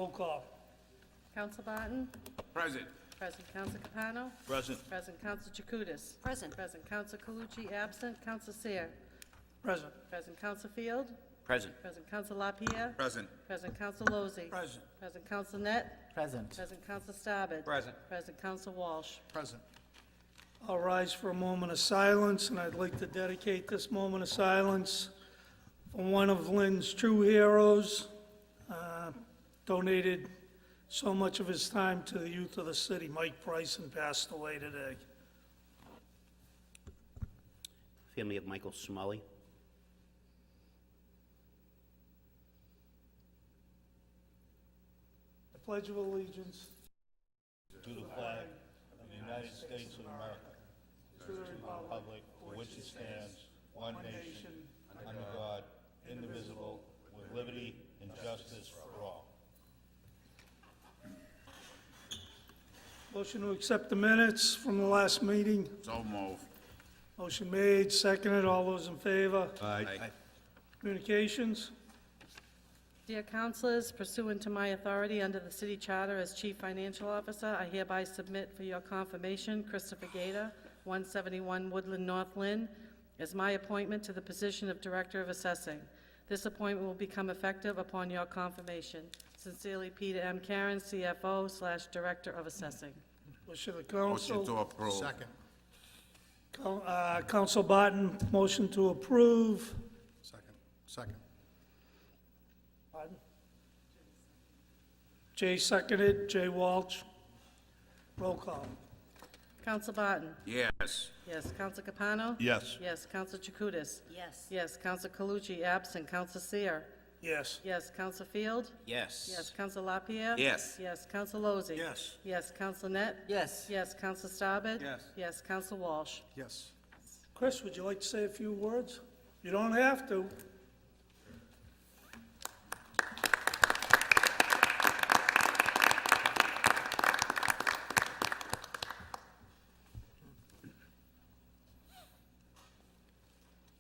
Roll call. Counsel Barton? Present. Present Counsel Capano? Present. Present Counsel Chakutis? Present. Present Counsel Calucci, absent. Counsel Seer? Present. Present Counsel Field? Present. Present Counsel LaPierre? Present. Present Counsel Lozey? Present. Present Counsel Net? Present. Present Counsel Starbed? Present. Present Counsel Walsh? Present. I'll rise for a moment of silence, and I'd like to dedicate this moment of silence for one of Lynn's true heroes, donated so much of his time to the youth of the city. Mike Bryson passed away today. Family of Michael Smully. I pledge of allegiance to the flag of the United States of America, to the republic for which it stands, one nation, under God, indivisible, with liberty and justice for all. Motion to accept the minutes from the last meeting. So move. Motion made, seconded. All those in favor? Aye. Communications? Dear Councilors, pursuant to my authority under the City Charter as Chief Financial Officer, I hereby submit for your confirmation Christopher Gator, 171 Woodland North Lynn, as my appointment to the position of Director of Assessing. This appointment will become effective upon your confirmation. Sincerely, Peter M. Karen, CFO/Director of Assessing. Wish of the Motion council. to approve. Second. Council Barton, motion to approve. Second. Pardon? Jay seconded. Jay Walsh. Roll call. Counsel Barton? Yes. Yes. Counsel Capano? Yes. Yes. Counsel Chakutis? Yes. Yes. Counsel Calucci, absent. Counsel Seer? Yes. Yes. Counsel Field? Yes. Yes. Counsel LaPierre? Yes. Yes. Counsel Lozey? Yes. Yes. Counsel Net? Yes. Yes. Counsel Starbed? Yes. Yes. Counsel Walsh? Yes. Chris, would you like to say a few words? You don't have to.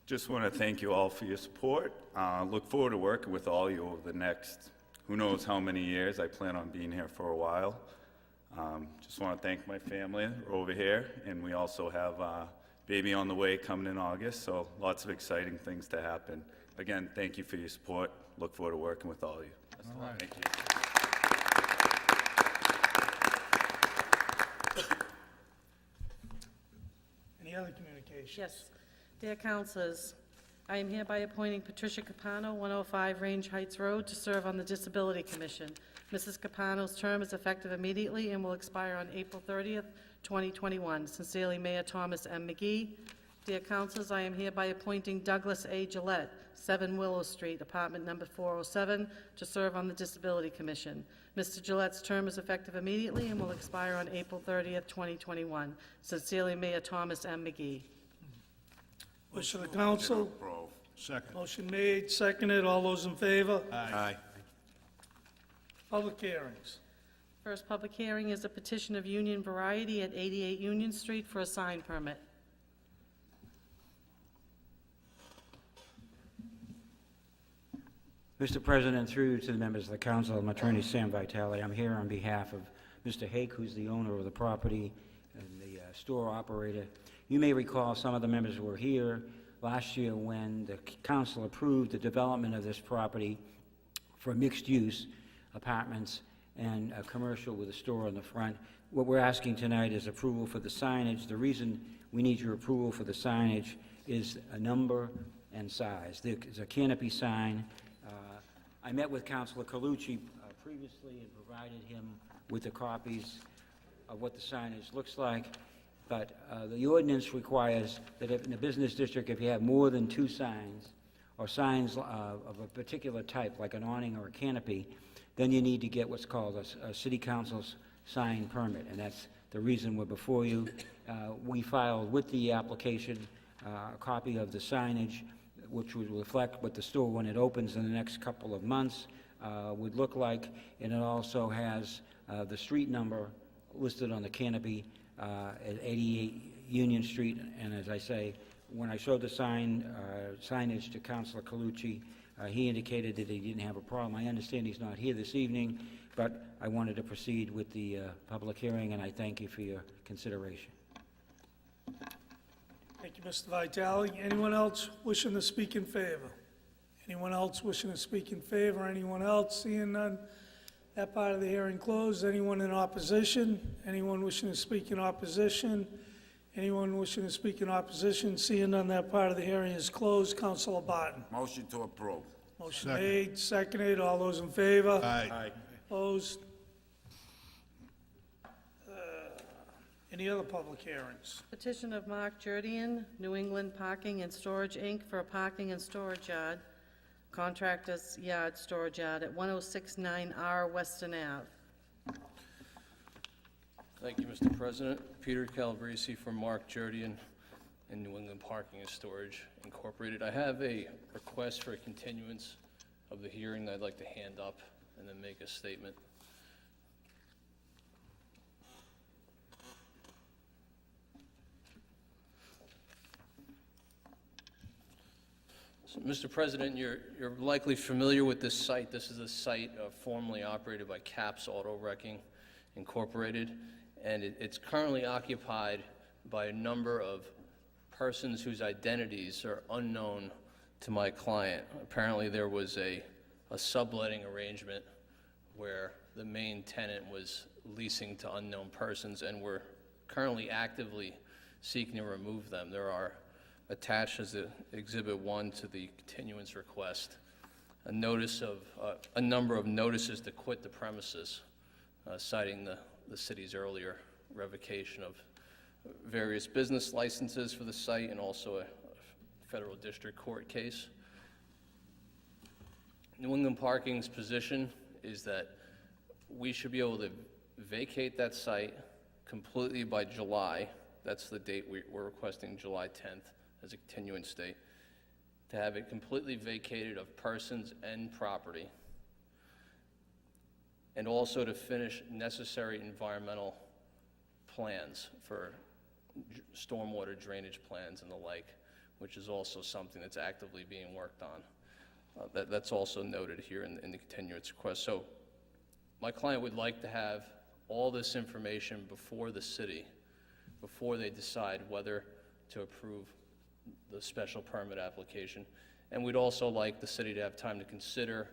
Just want to thank you all for your support. Look forward to working with all you over the next, who knows how many years. I plan on being here for a while. Just want to thank my family over here, and we also have baby on the way coming in August, so lots of exciting things to happen. Again, thank you for your support. Look forward to working with all of you. All right. Thank you. Any other communications? Yes. Dear Councilors, I am hereby appointing Patricia Capano, 105 Range Heights Road, to serve on the Disability Commission. Mrs. Capano's term is effective immediately and will expire on April 30th, 2021. Sincerely, Mayor Thomas M. McGee. Dear Councilors, I am hereby appointing Douglas A. Gillette, 7 Willow Street, apartment number 407, to serve on the Disability Commission. Mr. Gillette's term is effective immediately and will expire on April 30th, 2021. Sincerely, Mayor Thomas M. McGee. Wish of the council. Approve. Second. Motion made, seconded. All those in favor? Aye. Public hearings. First public hearing is a petition of Union Variety at 88 Union Street for a sign permit. Mr. President, through to the members of the council, I'm Attorney Sam Vitale. I'm here on behalf of Mr. Hake, who's the owner of the property and the store operator. You may recall some of the members were here last year when the council approved the development of this property for mixed-use apartments and a commercial with a store on the front. What we're asking tonight is approval for the signage. The reason we need your approval for the signage is a number and size. There's a canopy sign. I met with Councilor Calucci previously and provided him with the copies of what the signage looks like. But the ordinance requires that if in a business district, if you have more than 2 signs or signs of a particular type, like an awning or a canopy, then you need to get what's called a city council's sign permit, and that's the reason we're before you. We filed with the application a copy of the signage, which would reflect what the store, when it opens in the next couple of months, would look like, and it also has the street number listed on the canopy at 88 Union Street. And as I say, when I showed the signage to Councilor Calucci, He indicated that he didn't have a problem. I understand he's not here this evening, but I wanted to proceed with the public hearing, and I thank you for your consideration. Thank you, Mr. Vitale. Anyone else wishing to speak in favor? Anyone else wishing to speak in favor? Anyone else? Seeing none, that part of the hearing closed. Anyone in opposition? Anyone wishing to speak in opposition? Anyone wishing to speak in opposition? Seeing none, that part of the hearing is closed. Councilor Barton. Motion to approve. Motion made, seconded. All those in favor? Aye. Opposed? Any other public hearings? Petition of Mark Jerdian, New England Parking and Storage, Inc., for a parking and storage yard, contractor's yard storage yard at 1069R Weston Ave. Thank you, Mr. President. Peter Calabrese from Mark Jerdian and New England Parking and Storage Incorporated. I have a request for a continuance of the hearing that I'd like to hand up and then make a statement. So, Mr. President, you're likely familiar with this site. This is a site formerly operated by Caps Auto Wrecking Incorporated, and it's currently occupied by a number of persons whose identities are unknown to my client. Apparently, there was a subletting arrangement where the main tenant was leasing to unknown persons, and we're currently actively seeking to remove them. There are attached as Exhibit 1 to the continuance request a number of notices to quit the premises, citing the city's earlier revocation of various business licenses for the site and also a federal district court case. New England Parking's position is that we should be able to vacate that site completely by July. That's the date we're requesting, July 10th, as a continuance date, to have it completely vacated of persons and property, and also to finish necessary environmental plans for stormwater drainage plans and the like, which is also something that's actively being worked on. That's also noted here in the continuance request. So my client would like to have all this information before the city, before they decide whether to approve the special permit application. And we'd also like the city to have time to consider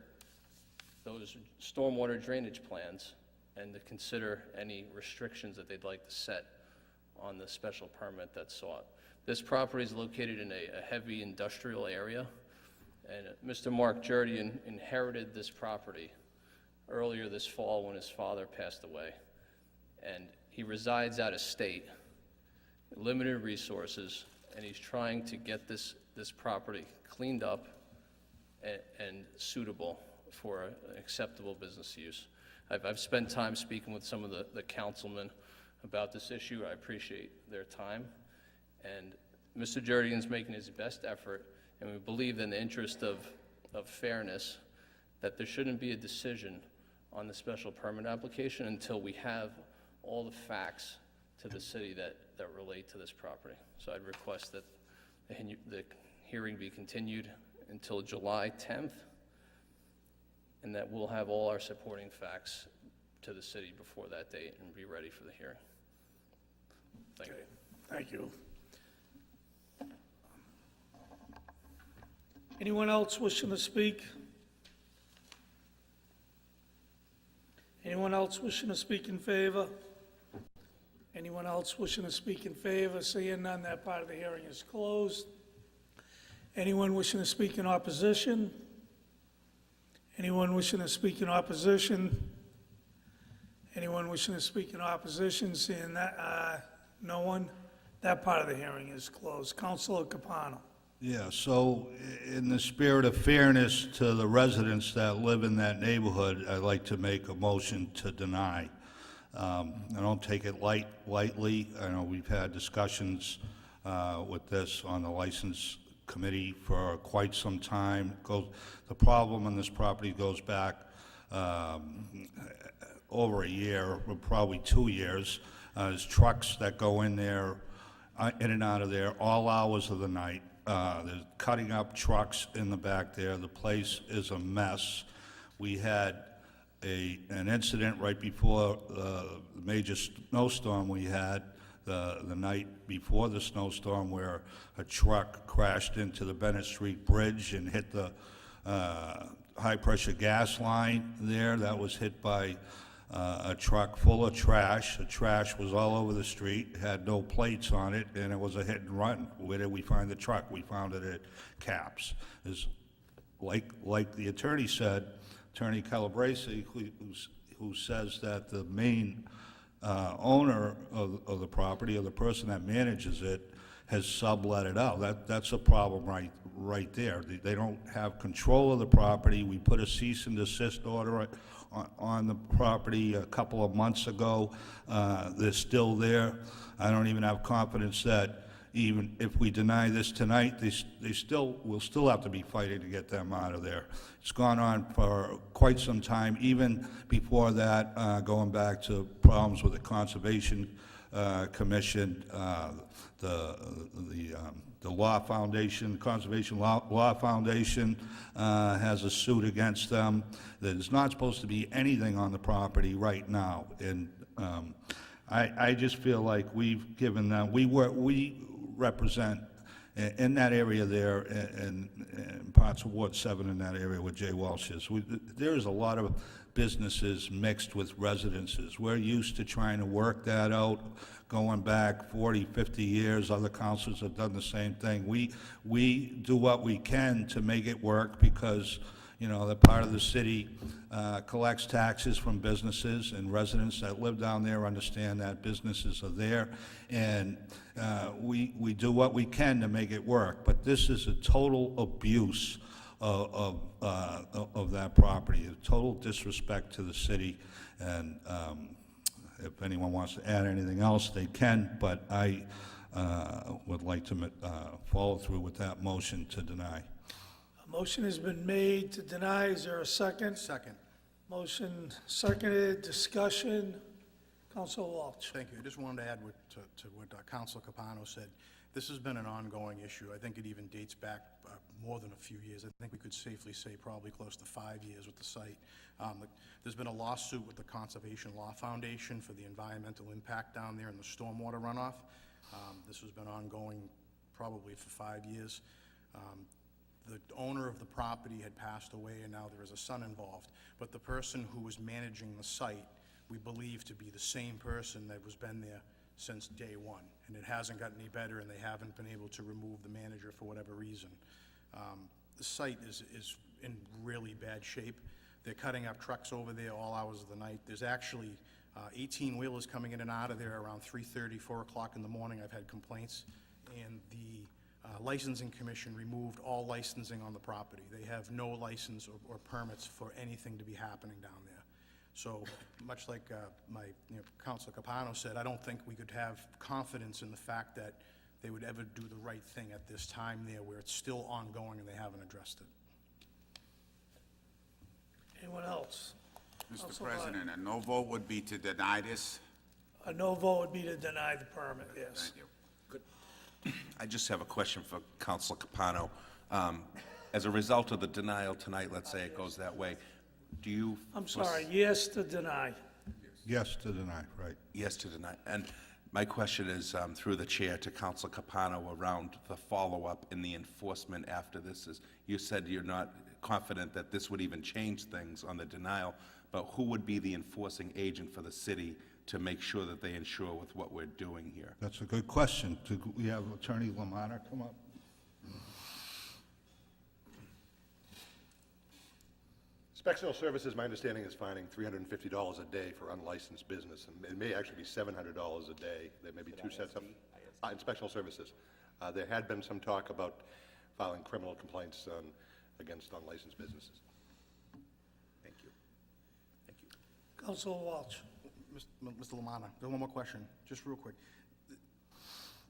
those stormwater drainage plans and to consider any restrictions that they'd like to set on the special permit that's sought. This property is located in a heavy industrial area, and Mr. Mark Jerdian inherited this property earlier this fall when his father passed away. And he resides out of state, limited resources, and he's trying to get this property cleaned up and suitable for an acceptable business use. I've spent time speaking with some of the councilmen about this issue. I appreciate their time. And Mr. Jerdian's making his best effort, and we believe in the interest of fairness that there shouldn't be a decision on the special permit application until we have all the facts to the city that relate to this property. So I'd request that the hearing be continued until July 10th, and that we'll have all our supporting facts to the city before that date and be ready for the hearing. Thank you. Thank you. Anyone else wishing to speak? Anyone else wishing to speak in favor? Anyone else wishing to speak in favor? Seeing none, that part of the hearing is closed. Anyone wishing to speak in opposition? Anyone wishing to speak in opposition? Anyone wishing to speak in opposition? Seeing that, no one, that part of the hearing is closed. Councilor Capano. Yeah, so in the spirit of fairness to the residents that live in that neighborhood, I'd like to make a motion to deny. I don't take it lightly. I know we've had discussions with this on the license committee for quite some time. The problem on this property goes back over a year, or probably 2 years. There's trucks that go in there, in and out of there, all hours of the night. They're cutting up trucks in the back there. The place is a mess. We had an incident right before the major snowstorm we had, the night before the snowstorm, where a truck crashed into the Bennett Street Bridge and hit the high-pressure gas line there. That was hit by a truck full of trash. The trash was all over the street, had no plates on it, and it was a hit and run. Where did we find the truck? We found it at CAPS. It's like the attorney said, Attorney Calabrese, who says that the main owner of the property, or the person that manages it, has sublet it out. That's a problem right there. They don't have control of the property. We put a cease and desist order on the property a couple of months ago. They're still there. I don't even have confidence that even if we deny this tonight, we'll still have to be fighting to get them out of there. It's gone on for quite some time, even before that, going back to problems with the Conservation Commission, the Law Foundation, Conservation Law Foundation has a suit against them. There's not supposed to be anything on the property right now, and I just feel like we've given them, we represent in that area there, and parts of Ward 7 in that area where Jay Walsh is. There is a lot of businesses mixed with residences. We're used to trying to work that out, going back 40, 50 years. Other councils have done the same thing. We do what we can to make it work because, you know, the part of the city collects taxes from businesses, and residents that live down there understand that businesses are there, and we do what we can to make it work. But this is a total abuse of that property, a total disrespect to the city, and if anyone wants to add anything else, they can, but I would like to follow through with that motion to deny. A motion has been made to deny. Is there a second? Second. Motion seconded, discussion. Councilor Walsh. Thank you. I just wanted to add to what Councilor Capano said. This has been an ongoing issue. I think it even dates back more than a few years. I think we could safely say probably close to 5 years with the site. There's been a lawsuit with the Conservation Law Foundation for the environmental impact down there and the stormwater runoff. This has been ongoing probably for 5 years. The owner of the property had passed away, and now there is a son involved. But the person who was managing the site, we believe to be the same person that was been there since day one. And it hasn't gotten any better, and they haven't been able to remove the manager for whatever reason. The site is in really bad shape. They're cutting up trucks over there all hours of the night. There's actually 18-wheelers coming in and out of there around 3:30, 4 o'clock in the morning. I've had complaints. And the Licensing Commission removed all licensing on the property. They have no license or permits for anything to be happening down there. So much like Councilor Capano said, I don't think we could have confidence in the fact that they would ever do the right thing at this time there where it's still ongoing and they haven't addressed it. Anyone else? Mr. Councilor President, a no vote would be to deny this? A no vote would be to deny the permit, yes. Thank you. I just have a question for Councilor Capano. As a result of the denial tonight, let's say it goes that way, do you... I'm sorry, yes to deny. Yes to deny, right. Yes to deny. And my question is, through the chair, to Councilor Capano around the follow-up and the enforcement after this. Is you said you're not confident that this would even change things on the denial, but who would be the enforcing agent for the city to make sure that they ensure with what we're doing here? That's a good question. We have Attorney Lamana come up. Inspectional Services, my understanding, is fining $350 a day for unlicensed business, and it may actually be $700 a day. There may be two sets of Inspectional Services. There had been some talk about filing criminal complaints against unlicensed businesses. Thank you. Thank you. Councilor Walsh. Mr. Lamana, one more question, just real quick.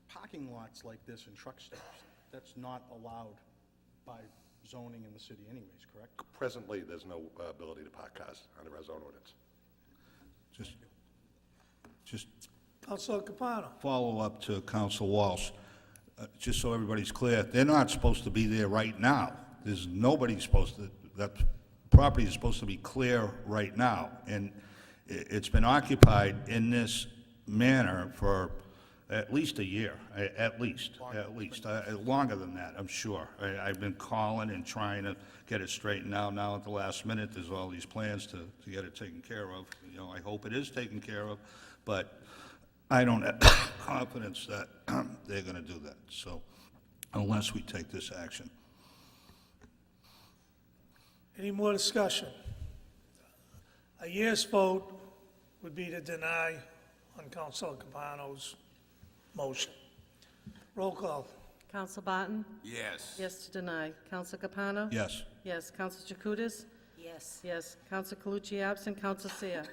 Parking lots like this and truck stops, that's not allowed by zoning in the city anyways, correct? Presently, there's no ability to park cars under our zone ordinance. Just Councilor Capano. follow up to Council Walsh. just so everybody's clear, they're not supposed to be there right now. There's nobody supposed to, that property is supposed to be clear right now. And it's been occupied in this manner for at least a year, at least. Longer than that, I'm sure. I've been calling and trying to get it straightened out. Now at the last minute, there's all these plans to get it taken care of. You know, I hope it is taken care of, but I don't have confidence that they're gonna do that, so, unless we take this action. Any more discussion? A yes vote would be to deny on Councilor Capano's motion. Roll call. Counsel Barton? Yes. Yes to deny. Counsel Capano? Yes. Yes. Counsel Chakutis? Yes. Yes. Counsel Calucci absent. Counsel Seer?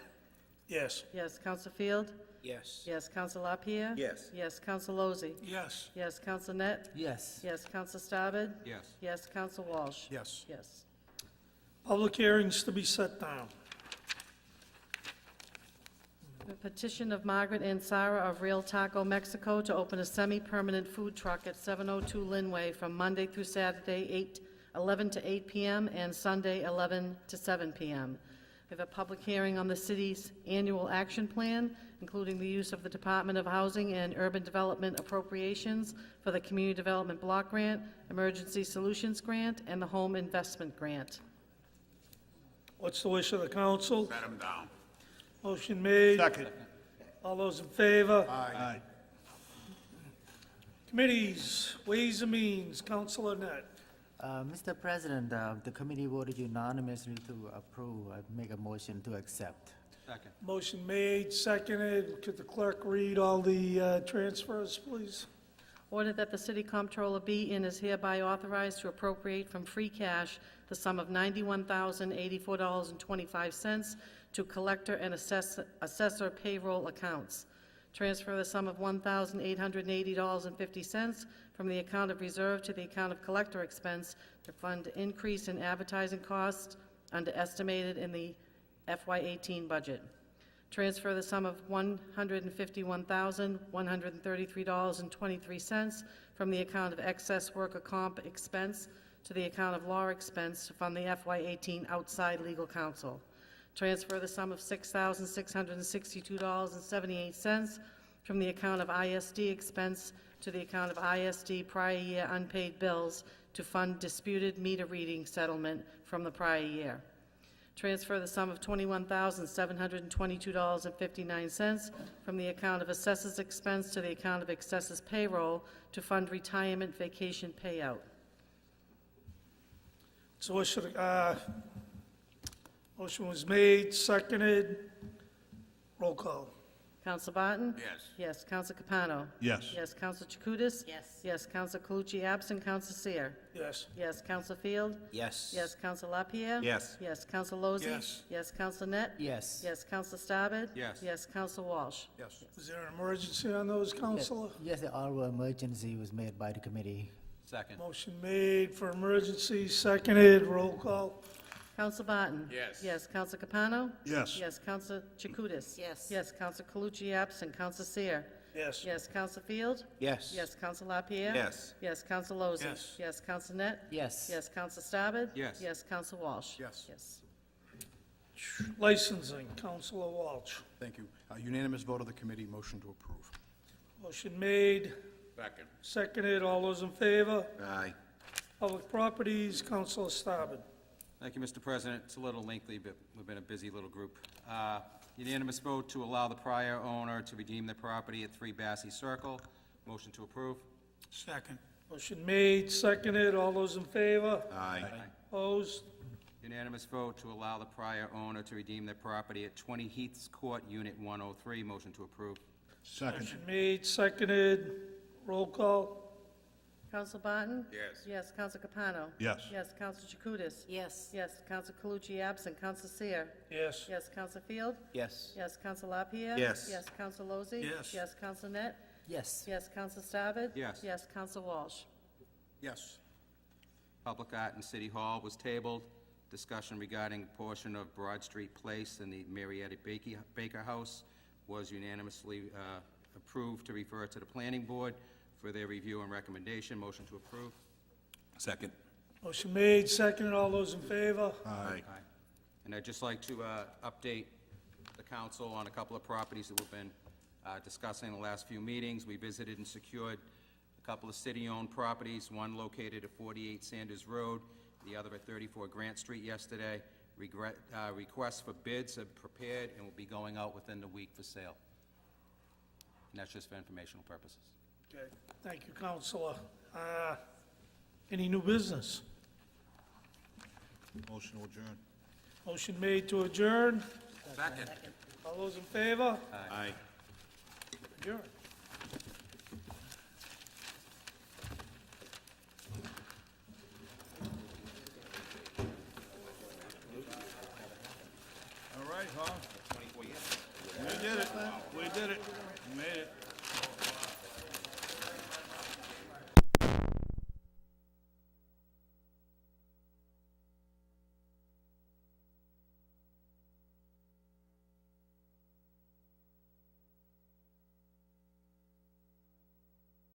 Yes. Yes. Counsel Field? Yes. Yes. Counsel LaPierre? Yes. Yes. Counsel Lozey? Yes. Yes. Counsel Net? Yes. Yes. Counsel Starbed? Yes. Yes. Counsel Walsh? Yes. Yes. Public hearings to be set down. The petition of Margaret and Sarah of Real Taco, Mexico, to open a semi-permanent food truck at 702 Linway from Monday through Saturday, 11 to 8 p.m., and Sunday, 11 to 7 p.m. We have a public hearing on the city's annual action plan, including the use of the Department of Housing and Urban Development appropriations for the Community Development Block Grant, Emergency Solutions Grant, and the Home Investment Grant. What's the wish of the council? Set them down. Motion made. Second. All those in favor? Aye. Committees, Ways and Means, Councilor Net. Mr. President, the committee voted unanimously to approve. I make a motion to accept. Motion made, seconded. Could the clerk read all the transfers, please? Order that the city comptroller be and is hereby authorized to appropriate from free cash the sum of $91,084.25 to collector and assessor payroll accounts. Transfer the sum of $1,880.50 from the account of reserve to the account of collector expense to fund increase in advertising costs under estimated in the FY18 budget. Transfer the sum of $151,133.23 from the account of excess worker comp expense to the account of law expense to fund the FY18 outside legal counsel. Transfer the sum of $6,662.78 from the account of ISD expense to the account of ISD prior year unpaid bills to fund disputed meter reading settlement from the prior year. Transfer the sum of $21,722.59 from the account of assessors expense to the account of assessors payroll to fund retirement vacation payout. So motion was made, seconded. Roll call. Counsel Barton? Yes. Yes. Counsel Capano? Yes. Yes. Counsel Chakutis? Yes. Yes. Counsel Calucci absent. Counsel Seer? Yes. Yes. Counsel Field? Yes. Yes. Counsel LaPierre? Yes. Yes. Counsel Lozey? Yes. Yes. Counsel Net? Yes. Yes. Counsel Starbed? Yes. Yes. Counsel Walsh? Yes. Is there an emergency on those, Councilor? Yes, the oral emergency was made by the committee. Second. Motion made for emergency, seconded. Roll call. Counsel Barton? Yes. Yes. Counsel Capano? Yes. Yes. Counsel Chakutis? Yes. Yes. Counsel Calucci absent. Counsel Seer? Yes. Yes. Counsel Field? Yes. Yes. Counsel LaPierre? Yes. Yes. Counsel Lozey? Yes. Yes. Counsel Net? Yes. Yes. Counsel Starbed? Yes. Yes. Counsel Walsh? Yes. Yes. Licensing, Councilor Walsh. Thank you. Unanimous vote of the committee, motion to approve. Motion made, Second. seconded. All those in favor? Aye. Public Properties, Councilor Starbed. Thank you, Mr. President. It's a little lengthy, but we've been a busy little group. Unanimous vote to allow the prior owner to redeem the property at 3 Bassey Circle. Motion to approve. Second. Motion made, seconded. All those in favor? Aye. Opposed? Unanimous vote to allow the prior owner to redeem their property at 20 Heaths Court, Unit 103. Motion to approve. Second. Motion made, seconded. Roll call. Counsel Barton? Yes. Yes. Counsel Capano? Yes. Yes. Counsel Chakutis? Yes. Yes. Counsel Calucci absent. Counsel Seer? Yes. Yes. Counsel Field? Yes. Yes. Counsel LaPierre? Yes. Yes. Counsel Lozey? Yes. Yes. Counsel Net? Yes. Yes. Counsel Starbed? Yes. Yes. Counsel Walsh? Yes. Public Art in City Hall was tabled. Discussion regarding a portion of Broad Street Place and the Marietta Baker House was unanimously approved to refer to the Planning Board for for their review and recommendation. Motion to approve. Second. Motion made, seconded, all those in favor? Aye. And I'd just like to update the council on a couple of properties that we've been discussing in the last few meetings. We visited and secured a couple of city-owned properties, one located at 48 Sanders Road, the other at 34 Grant Street yesterday. Requests for bids are prepared and will be going out within the week for sale. And that's just for informational purposes. Okay, thank you, Counselor. Any new business? Motion to adjourn. Motion made to adjourn. Second. All those in favor? Aye. Adjourn. All right, huh? 24 years. We did it. We did it. We made it.